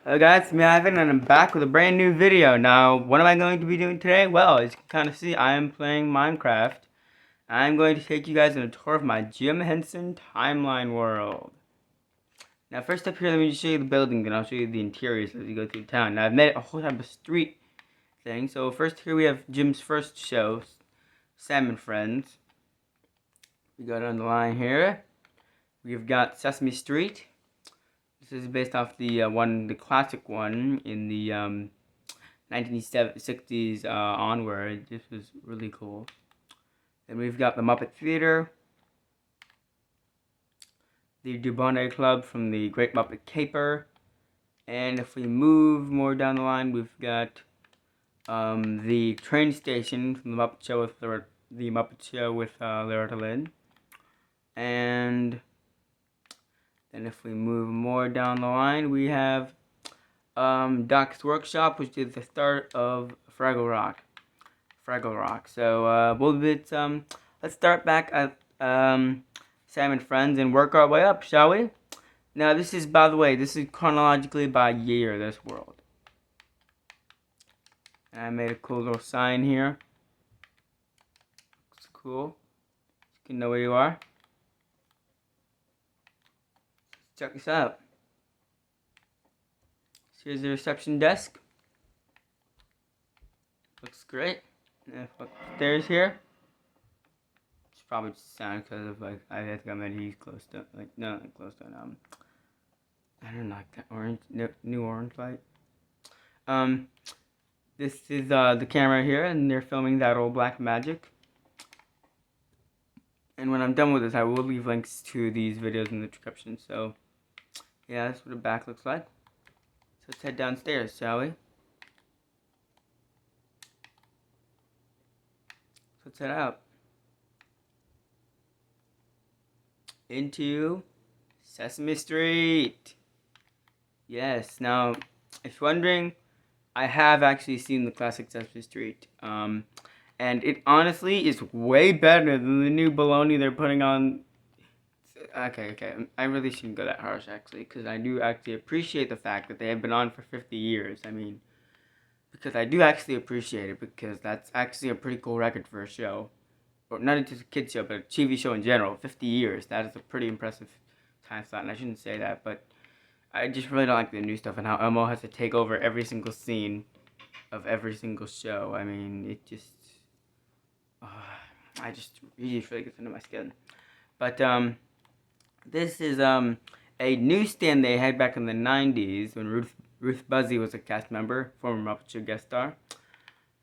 Hello guys, it's me Ivan and I'm back with a brand new video. Now, what am I going to be doing today? Well, as you can kind of see, I am playing Minecraft. I'm going to take you guys on a tour of my Jim Henson timeline world. Now, first up here, let me just show you the building, then I'll show you the interiors as you go through town. Now, I've made a whole type of street thing. So first here we have Jim's first show, Sam and Friends. We go down the line here. We've got Sesame Street. This is based off the classic one in the 1960s onward. This was really cool. Then we've got the Muppet Theater, the Dubonnet Club from the Great Muppet Caper, and if we move more down the line, we've got the train station from the Muppet Show with Loretta Lynn, and then if we move more down the line, we have Doc's Workshop, which is the start of Fraggle Rock. So let's start back at Sam and Friends and work our way up, shall we? Now this is, by the way, this is chronologically by year, this world. And I made a cool little sign here. Looks cool. You can know where you are. Check this out. Here's the reception desk. Looks great. And if I look upstairs here, it's probably just sound because of like I think I'm at he's close to not close to I don't know, like that orange new orange light. This is the camera here, and they're filming that old black magic. And when I'm done with this, I will leave links to these videos in the description. So yeah, that's what the back looks like. So let's head downstairs, shall we? Let's head out into Sesame Street. Yes, now, if you're wondering, I have actually seen the classic Sesame Street. And it honestly is way better than the new baloney they're putting on. Okay, I really shouldn't go that harsh, actually, because I do actually appreciate the fact that they have been on for 50 years. I mean, because I do actually appreciate it, because that's actually a pretty cool record for a show. Or not just a kid's show, but a TV show in general. 50 years, that is a pretty impressive time slot, and I shouldn't say that, but I just really don't like the new stuff and how Elmo has to take over every single scene of every single show. I mean, it just, I just really gets under my skin. But, this is, a newsstand they had back in the 90s when Ruth Buzzy was a cast member, former Muppet Show guest star.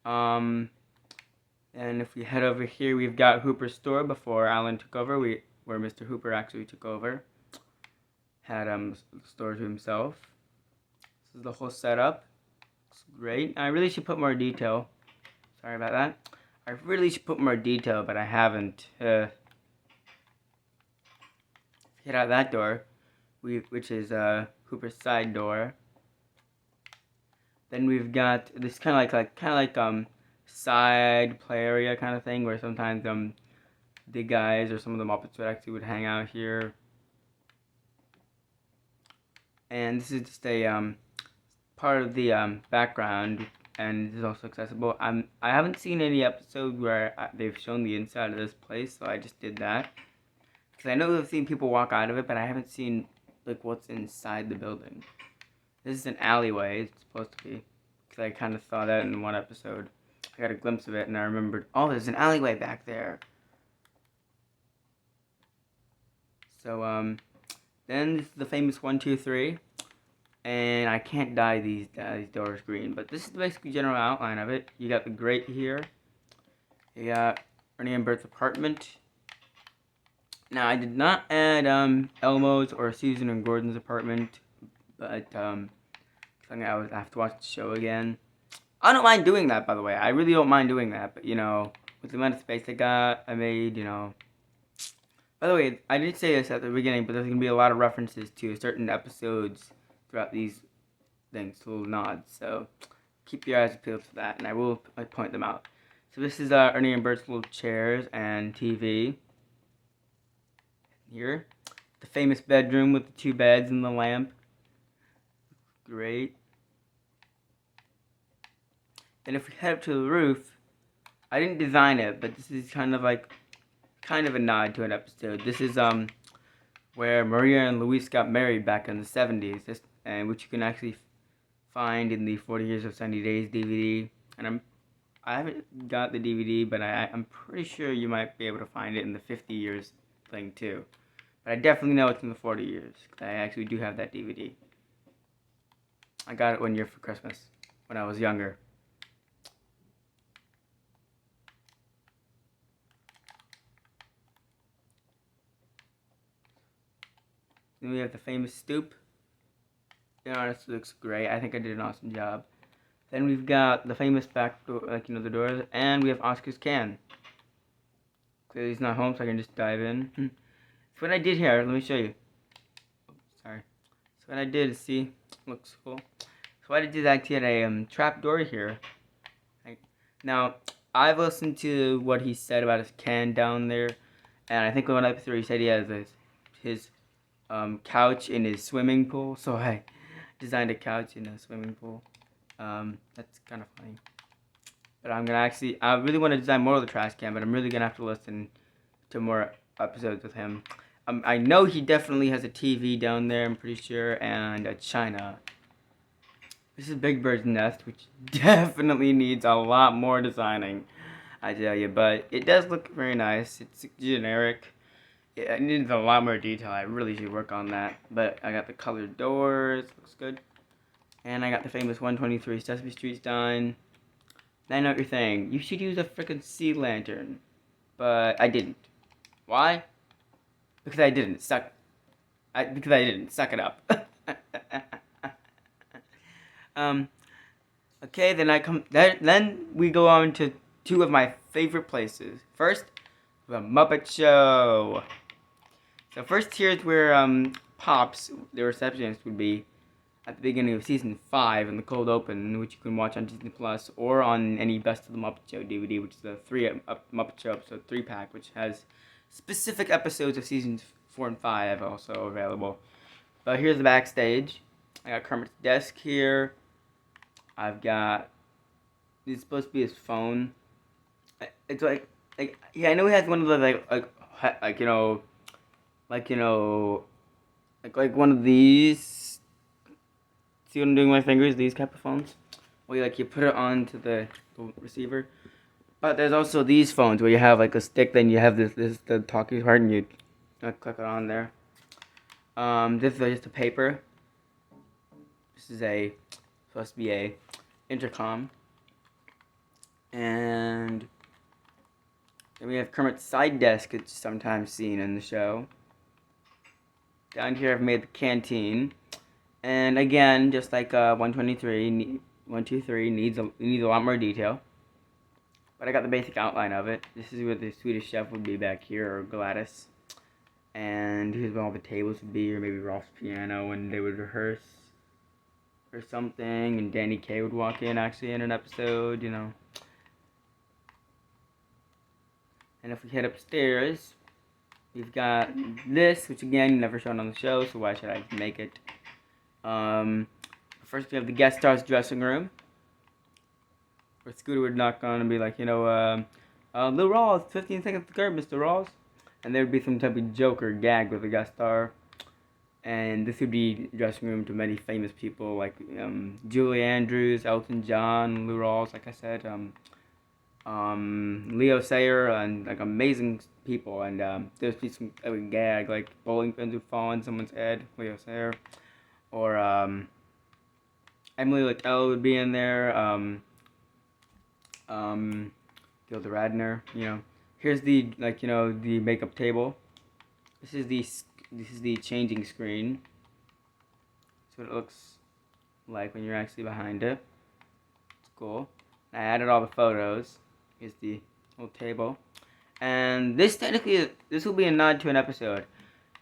And if we head over here, we've got Hooper's store before Alan took over, where Mr. Hooper actually took over. Had the store to himself. This is the whole setup. It's great. I really should put more detail. Sorry about that. I really should put more detail, but I haven't. Hit out that door, which is Hooper's side door. Then we've got this kind of like side play area kind of thing where sometimes the guys or some of the Muppets would hang out here. And this is just a part of the background, and this is also accessible. I haven't seen any episode where they've shown the inside of this place, so I just did that. Because I know I've seen people walk out of it, but I haven't seen like what's inside the building. This is an alleyway, it's supposed to be. Because I kind of saw that in one episode. I got a glimpse of it and I remembered, oh, there's an alleyway back there. So, then this is the famous 1, 2, 3. And I can't dye these doors green, but this is the basic general outline of it. You got the grate here. You got Ernie and Bert's apartment. Now, I did not add Elmo's or Susan and Gordon's apartment, but something I would have to watch the show again. I don't mind doing that, by the way. I really don't mind doing that, but, you know, with the amount of space I made, you know. By the way, I did say this at the beginning, but there's going to be a lot of references to certain episodes throughout these things, little nods, so keep your eyes peeled for that, and I will point them out. So this is Ernie and Bert's little chairs and TV. Here, the famous bedroom with the 2 beds and the lamp. great. And if we head up to the roof, I didn't design it, but this is kind of a nod to an episode. This is where Maria and Luis got married back in the 70s, and which you can actually find in the 40 Years of Sunny Days DVD. And I haven't got the DVD, but I'm pretty sure you might be able to find it in the 50 years thing too. But I definitely know it's in the 40 years, because I actually do have that DVD. I got it one year for Christmas, when I was younger. Then we have the famous stoop. It honestly looks great. I think I did an awesome job. Then we've got the famous back door, the doors, and we have Oscar's can. Clearly he's not home, so I can just dive in. So what I did here, let me show you. Sorry. So what I did, see, looks cool. So what I did is I actually had a trap door here. Now, I've listened to what he said about his can down there, and I think in one episode he said he has his couch in his swimming pool. So I designed a couch in a swimming pool. That's kind of funny. But I really want to design more of the trash can, but I'm really going to have to listen to more episodes with him. I know he definitely has a TV down there, I'm pretty sure, and a china. This is Big Bird's nest, which definitely needs a lot more designing, I tell you. But it does look very nice. It's generic. It needs a lot more detail. I really should work on that. But I got the colored doors. Looks good. And I got the famous 123 Sesame Street done. I know what you're saying. You should use a freaking sea lantern. But I didn't. Why? Because I didn't. Suck it up. Okay, then we go on to two of my favorite places. First, the Muppet Show. So first here's where Pops, the receptionist, would be at the beginning of season 5 in the cold open, which you can watch on Disney Plus or on any Best of the Muppet Show DVD, which is the Muppet Show episode 3-pack, which has specific episodes of seasons 4 and 5 also available. But here's the backstage. I got Kermit's desk here. I've got, it's supposed to be his phone. It's yeah, I know he has one of the like one of these. See what I'm doing with my fingers? These type of phones. Where you put it onto the receiver. But there's also these phones where you have like a stick, then you have the talking part, and you click it on there. This is just a paper. This is supposed to be a intercom. And then we have Kermit's side desk. It's sometimes seen in the show. Down here I've made the canteen. And again, just like 123 needs a lot more detail. But I got the basic outline of it. This is where the Swedish chef would be back here, or Gladys. And here's where all the tables would be, or maybe Rolf's piano, and they would rehearse or something, and Danny Kaye would walk in actually in an episode, you know. And if we head upstairs, we've got this, which again, never shown on the show, so why should I make it? First we have the guest star's dressing room, where Scooter would knock on and be like, Lou Rawls, 15 seconds to curb, Mr. Rawls. And there would be some type of joke or gag with the guest star. And this would be dressing room to many famous people like Julie Andrews, Elton John, Lou Rawls, like I said, Leo Sayer, and like amazing people. And there'd be some gag like bowling pins would fall on someone's head, Leo Sayer, or Emily Littell would be in there, Gilda Radner, Here's the the makeup table. This is the changing screen. That's what it looks like when you're actually behind it. It's cool. I added all the photos. Here's the little table. And this will be a nod to an episode.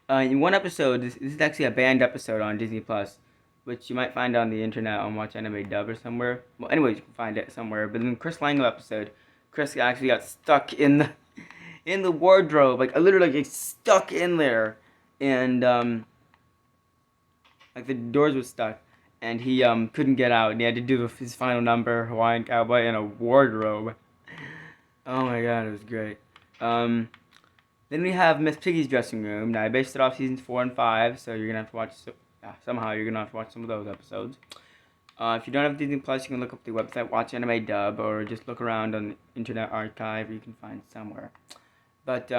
In one episode, this is actually a banned episode on Disney Plus, which you might find on the internet on Watch Anime Dub or somewhere. Well, anyways, you can find it somewhere. But in the Chris Lango episode, Chris actually got stuck in the wardrobe, like literally stuck in there, and like the doors were stuck, and he couldn't get out, and he had to do his final number, Hawaiian Cowboy, in a wardrobe. Oh my god, it was great. Then we have Miss Piggy's dressing room. Now I based it off seasons 4 and 5, so you're gonna have to watch. Somehow you're gonna have to watch some of those episodes. If you don't have Disney Plus, you can look up the website, watch Anime Dub, or just look around on the Internet Archive, you can find somewhere. But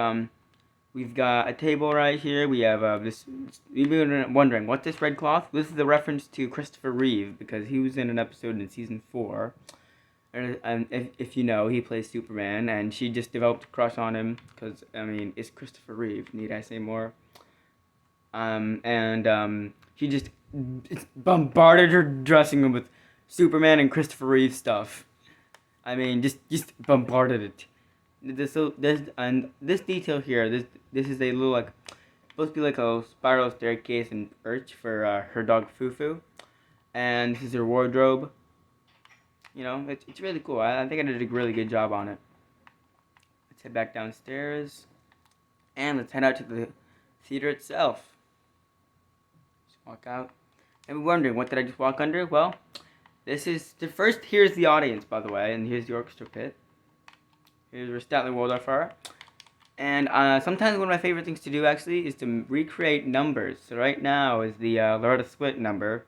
we've got a table right here. We have this. You've been wondering what this red cloth. This is a reference to Christopher Reeve because he was in an episode in season 4. And if you know, he plays Superman, and she just developed a crush on him because I mean, it's Christopher Reeve. Need I say more? She just bombarded her dressing room with Superman and Christopher Reeve stuff. I mean, just bombarded it. This detail here, this is a little like supposed to be like a spiral staircase and perch for her dog Fufu, and this is her wardrobe. You know, it's really cool. I think I did a really good job on it. Let's head back downstairs, and let's head out to the theater itself. Just walk out. And we're wondering, what did I just walk under? Well, this is the first. Here's the audience, by the way, and here's the orchestra pit. Here's where Statler Waldorf are. And sometimes one of my favorite things to do, actually, is to recreate numbers. So right now is the Loretta Swit number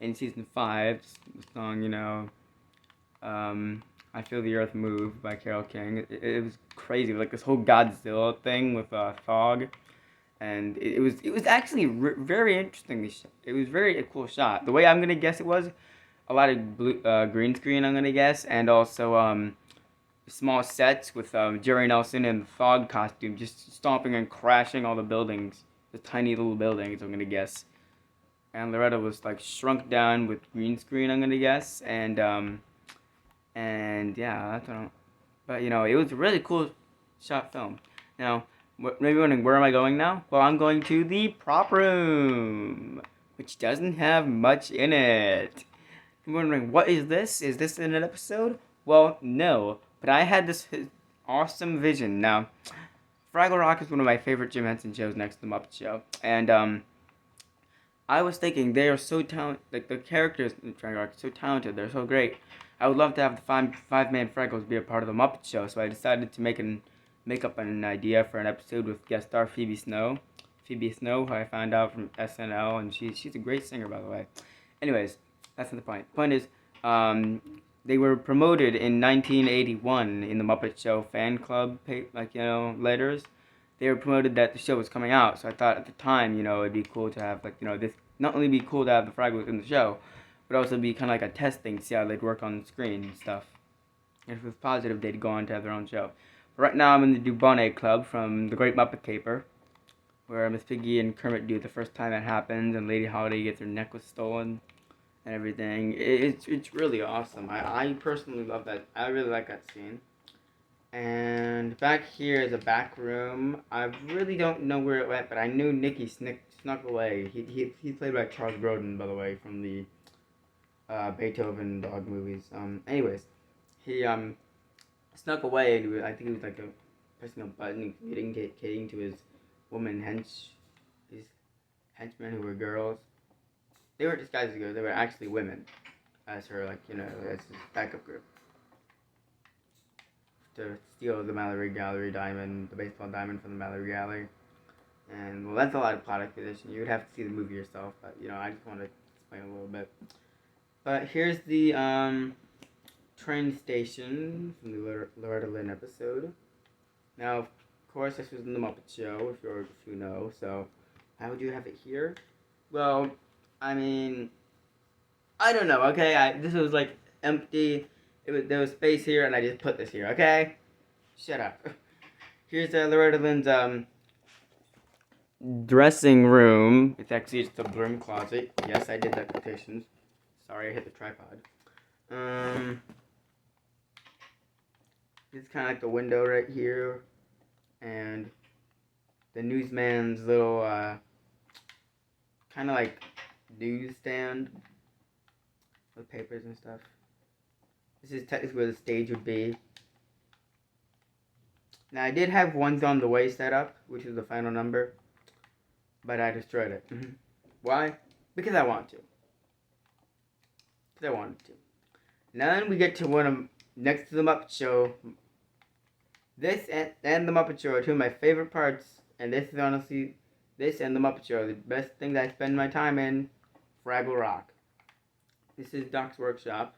in season 5. The song, you know, I Feel the Earth Move by Carole King. It was crazy, like this whole Godzilla thing with Thog. And it was actually very interesting. It was very a cool shot. The way I'm going to guess it was, a lot of green screen, I'm going to guess, and also small sets with Jerry Nelson in the Thog costume just stomping and crashing all the buildings, the tiny little buildings, I'm going to guess. And Loretta was like shrunk down with green screen, I'm going to guess, and yeah, that's what but you know, it was a really cool shot film. Now, maybe wondering, where am I going now? Well, I'm going to the prop room, which doesn't have much in it. I'm wondering, what is this? Is this in an episode? Well, no, but I had this awesome vision. Now, Fraggle Rock is one of my favorite Jim Henson shows next to the Muppet Show, and I was thinking they are so talented, like the characters in Fraggle Rock are so talented, they're so great. I would love to have the five-man Fraggles be a part of the Muppet Show, so I decided to make up an idea for an episode with guest star Phoebe Snow. Phoebe Snow, who I found out from SNL, and she's a great singer, by the way. Anyways, that's not the point. The point is, they were promoted in 1981 in the Muppet Show fan club, letters. They were promoted that the show was coming out, so I thought at the time, you know, it'd be cool to have, this, not only be cool to have the Fraggles in the show, but also be kind of like a test thing to see how they'd work on the screen and stuff. And if it was positive, they'd go on to have their own show. But right now, I'm in the Dubonnet Club from The Great Muppet Caper, where Miss Piggy and Kermit do it the first time that happens, and Lady Holiday gets her necklace stolen and everything. It's really awesome. I personally love that. I really like that scene. And back here is a back room. I really don't know where it went, but I knew Nicky snuck away. He's played by Charles Grodin, by the way, from the Beethoven dog movies. Anyways, he snuck away, and I think he was like pressing a button, getting to his his henchmen who were girls. They weren't disguised as girls; they were actually women, as her as his backup group, to steal the Mallory Gallery diamond, the baseball diamond from the Mallory Gallery. And well, that's a lot of plot exposition. You would have to see the movie yourself, but I just want to explain a little bit. But here's the train station from the Loretta Lynn episode. Now, of course, this was in the Muppet Show, if you know. So, how would you have it here? Well, I mean, I don't know. Okay, this was like empty. There was space here, and I just put this here. Okay, shut up. Here's Loretta Lynn's dressing room. It's actually just a broom closet. Yes, I did that quotations. Sorry, I hit the tripod. It's kind of like the window right here, and the newsman's little kind of like newsstand with papers and stuff. This is technically where the stage would be. Now, I did have Ones on the Way set up, which is the final number, but I destroyed it. Why? Because I want to. if I wanted to. Then we get to one of, next to the Muppet Show. This and the Muppet Show are two of my favorite parts, and this is honestly, this and the Muppet Show are the best thing that I spend my time in. Fraggle Rock. This is Doc's workshop,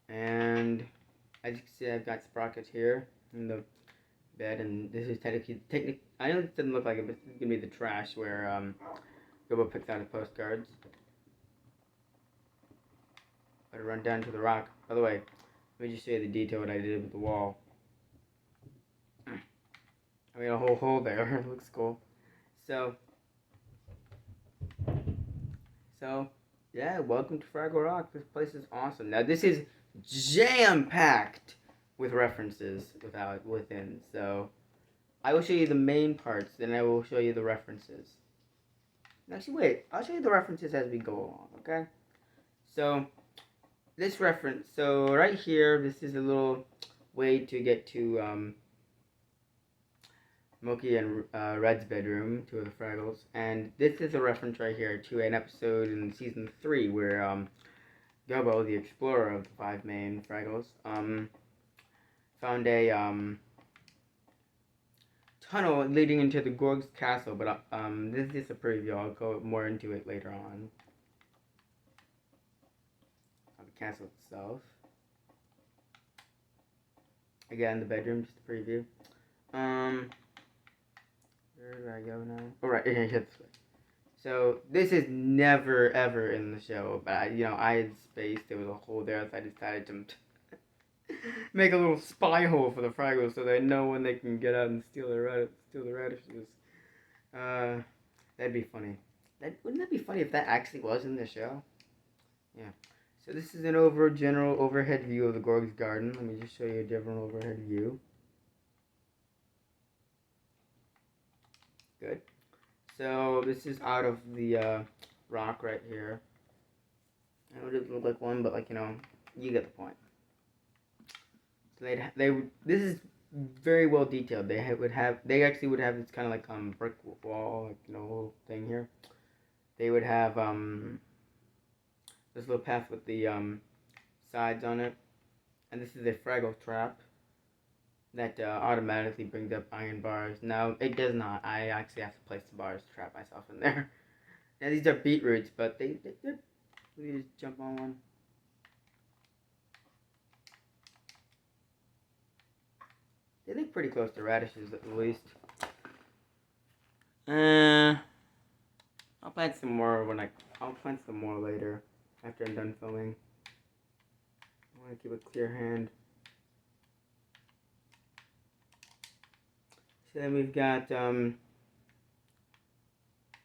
and as you can see, I've got Sprocket here in the bed, and this is technically, I know this doesn't look like it, but this is gonna be the trash where Gilbo picks out his postcards. Gotta run down to the rock. By the way, let me just show you the detail what I did with the wall. I made a whole hole there. It looks cool. So yeah, welcome to Fraggle Rock. This place is awesome. Now this is jam-packed with references within. So I will show you the main parts, then I will show you the references. Actually, wait. I'll show you the references as we go along. Okay. So this reference. So right here, this is a little way to get to Moki and Red's bedroom, two of the Fraggles, and this is a reference right here to an episode in season 3 where Gobbo, the explorer of the 5 main Fraggles, found a tunnel leading into the Gorg's castle, but this is just a preview. I'll go more into it later on. The castle itself. Again, the bedroom, just a preview. Where do I go now? Oh, right, here, this way. So, this is never, ever in the show, but, I had space, there was a hole there, so I decided to make a little spy hole for the Fraggles so they know when they can get out and steal the radishes. That'd be funny. Wouldn't that be funny if that actually was in the show? Yeah. So, this is an general overhead view of the Gorg's garden. Let me just show you a different overhead view. Good. So this is out of the rock right here. I know it doesn't look like one, but you get the point. So this is very well detailed. They actually would have this kind of like brick wall, little thing here. They would have this little path with the sides on it, and this is a Fraggle trap that automatically brings up iron bars. Now, it does not. I actually have to place the bars to trap myself in there. Now, these are beetroots, but they're let me just jump on one. They look pretty close to radishes, at least. I'll plant some more I'll plant some more later, after I'm done filming. I want to keep a clear hand. So then we've got, I'm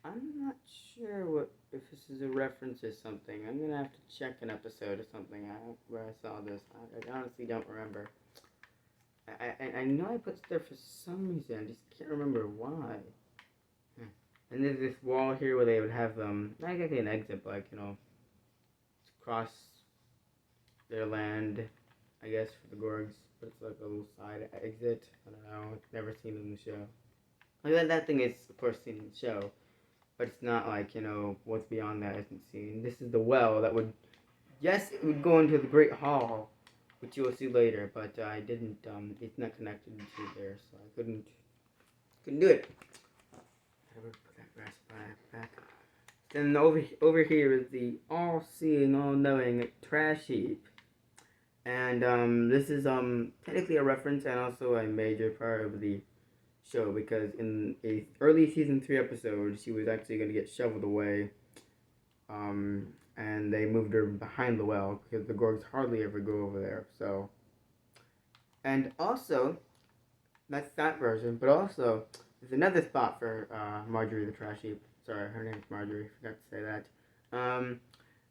not sure if this is a reference or something. I'm going to have to check an episode or something where I saw this. I honestly don't remember. I know I put there for some reason. I just can't remember why. And there's this wall here where they would have, not exactly an exit, but to cross their land, I guess, for the Gorgs. But it's like a little side exit. I don't know. It's never seen in the show. That thing is, of course, seen in the show. But it's not like, what's beyond that isn't seen. This is the well that would, yes, it would go into the Great Hall, which you will see later. But I didn't, it's not connected to there, so I couldn't do it. I would put that grass back. Then over here is the all-seeing, all-knowing trash heap. And this is technically a reference and also a major part of the show, because in a early season 3 episode, she was actually going to get shoveled away, and they moved her behind the well because the Gorgs hardly ever go over there. So, and also, that's that version, but also there's another spot for Marjorie the Trash Heap. Sorry, her name's Marjorie. Forgot to say that.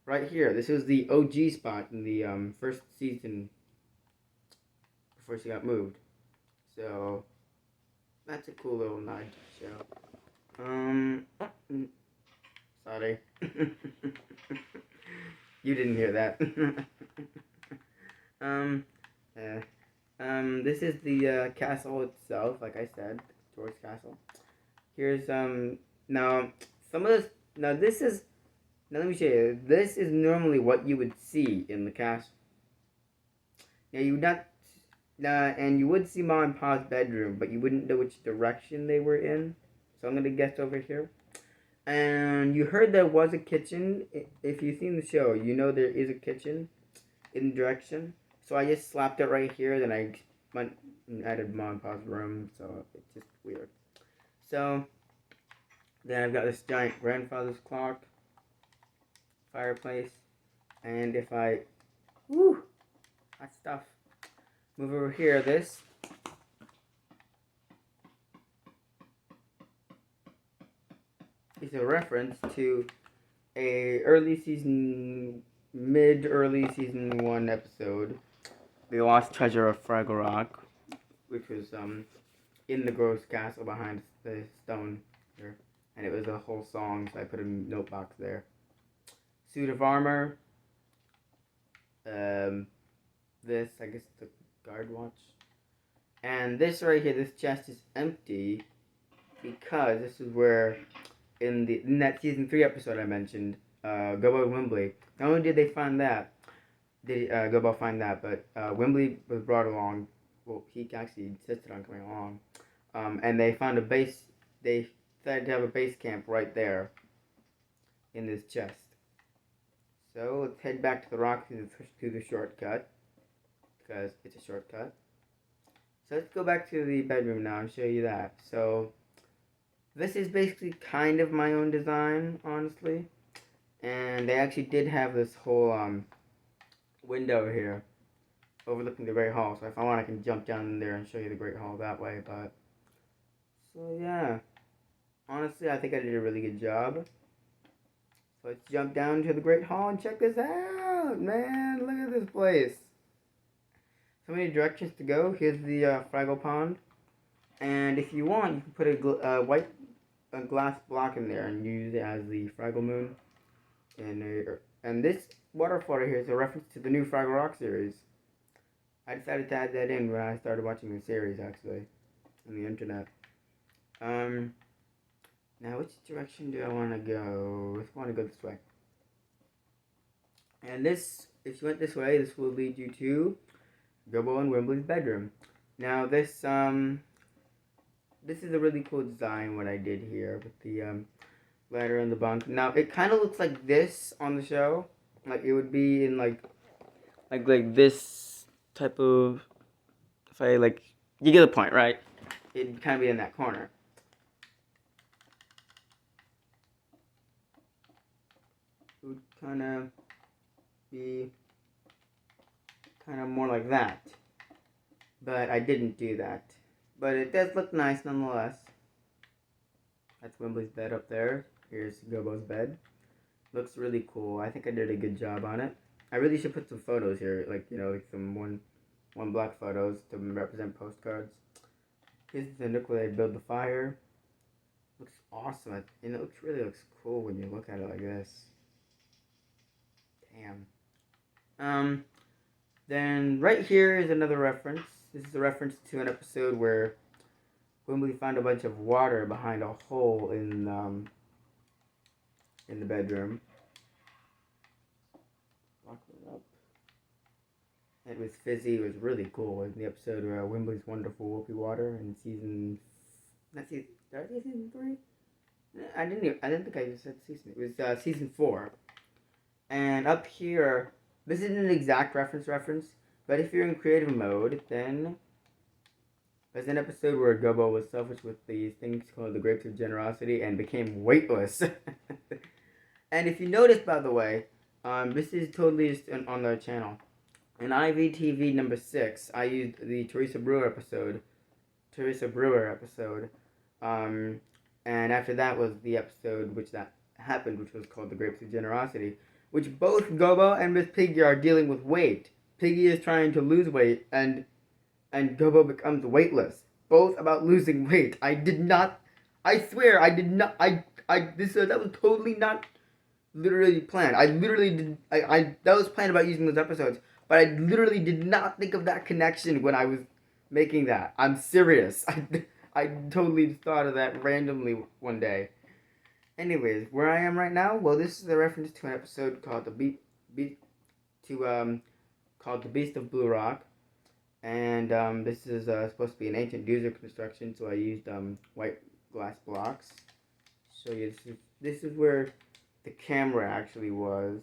Right here, this was the OG spot in the first season before she got moved. So, that's a cool little nod to the show. Sorry. You didn't hear that. This is the castle itself, like I said, George's castle. Here's, now, some of this, now this is Now let me show you. This is normally what you would see in the castle. Now you would not, and you would see Mom and Pa's bedroom, but you wouldn't know which direction they were in. So I'm gonna guess over here. And you heard there was a kitchen. If you've seen the show, you know there is a kitchen in the direction. So I just slapped it right here. Then I went and added Mom and Pa's room. So it's just weird. So then I've got this giant grandfather's clock, fireplace, and if I, hot stuff. Move over here, this is a reference to a early season 1 episode, The Lost Treasure of Fraggle Rock, which was in the gross castle behind the stone here, and it was a whole song, so I put a note box there. Suit of armor, this, I guess, the guard watch, and this right here, this chest is empty because this is where in that season 3 episode I mentioned, Gobbo and Wimbley. Not only did they find that, did Gobbo find that, but Wimbley was brought along. Well, he actually insisted on coming along, and they found a base. They decided to have a base camp right there in this chest. So let's head back to the rock through the shortcut, because it's a shortcut. So let's go back to the bedroom now and show you that. So this is basically kind of my own design, honestly. And they actually did have this whole window here overlooking the Great Hall. So if I want, I can jump down in there and show you the Great Hall that way. But so yeah, honestly, I think I did a really good job. So let's jump down to the Great Hall and check this out, man. Look at this place. So many directions to go. Here's the Fraggle Pond. And if you want, you can put a glass block in there and use it as the Fraggle Moon. And this waterfall here is a reference to the new Fraggle Rock series. I decided to add that in when I started watching the series, actually, on the internet. Now, which direction do I want to go? I want to go this way. And this, if you went this way, this will lead you to Gobbo and Wimbley's bedroom. Now, this is a really cool design, what I did here with the ladder and the bunk. Now, it kind of looks like this on the show. Like, it would be in, like this type of, if I, you get the point, right? It'd kind of be in that corner. It would kind of be more like that. But I didn't do that. But it does look nice nonetheless. That's Wimbley's bed up there. Here's Gobbo's bed. Looks really cool. I think I did a good job on it. I really should put some photos here, like some one black photos to represent postcards. Here's the nook where they build the fire. Looks awesome. And it really looks cool when you look at it like this. Damn. Then right here is another reference. This is a reference to an episode where Wimbley found a bunch of water behind a hole in the bedroom. Lock it up. It was fizzy. It was really cool. In the episode Wimbley's Wonderful Whoopie Water in season 3? I didn't think I just said season. It was season 4. And up here, this isn't an exact reference, but if you're in creative mode, then there's an episode where Gobbo was selfish with these things called the Grapes of Generosity and became weightless. And if you notice, by the way, this is totally just on the channel. In IVTV number 6, I used the Teresa Brewer episode. And after that was the episode which that happened, which was called the Grapes of Generosity, which both Gobbo and Miss Piggy are dealing with weight. Piggy is trying to lose weight, and Gobbo becomes weightless. Both about losing weight. I swear, I did not, that was totally not literally planned. That was planned about using those episodes, but I literally did not think of that connection when I was making that. I'm serious. I totally thought of that randomly one day. Anyways, where I am right now, well, this is a reference to an episode called called The Beast of Blue Rock. And this is supposed to be an ancient user construction, so I used white glass blocks. So yeah, this is where the camera actually was.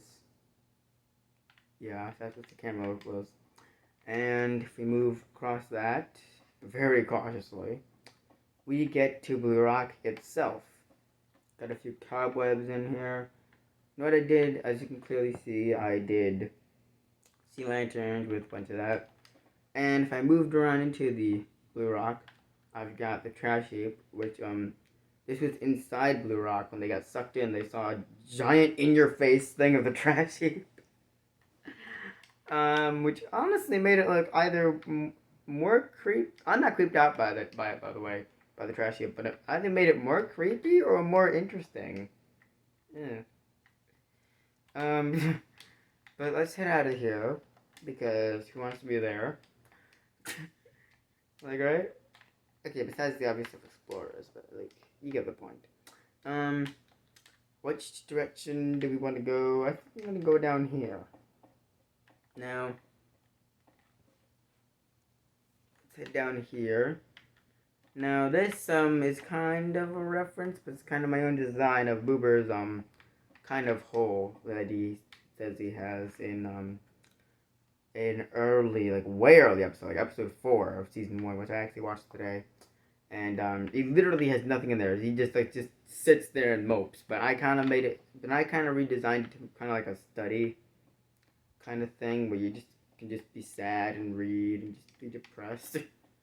Yeah, that's what the camera was. And if we move across that very cautiously, we get to Blue Rock itself. Got a few cobwebs in here. And what I did, as you can clearly see, I did sea lanterns with a bunch of that. And if I moved around into the Blue Rock, I've got the trash heap, which this was inside Blue Rock. When they got sucked in, they saw a giant in-your-face thing of the trash heap. Which honestly made it look either more creep. I'm not creeped out by it, by the way, by the trash heap, but it either made it more creepy or more interesting. Yeah. But let's head out of here because who wants to be there? Like, right? Okay, besides the obvious of explorers, but like, you get the point. Which direction do we want to go? I think we're gonna go down here. Now, let's head down here. Now, this is kind of a reference, but it's kind of my own design of Boober's kind of hole that he says he has in an early, like way early episode, like episode 4 of season 1, which I actually watched today. And he literally has nothing in there. He just sits there and mopes. But I kind of made it, but I kind of redesigned it to kind of like a study kind of thing where you just can just be sad and read and just be depressed.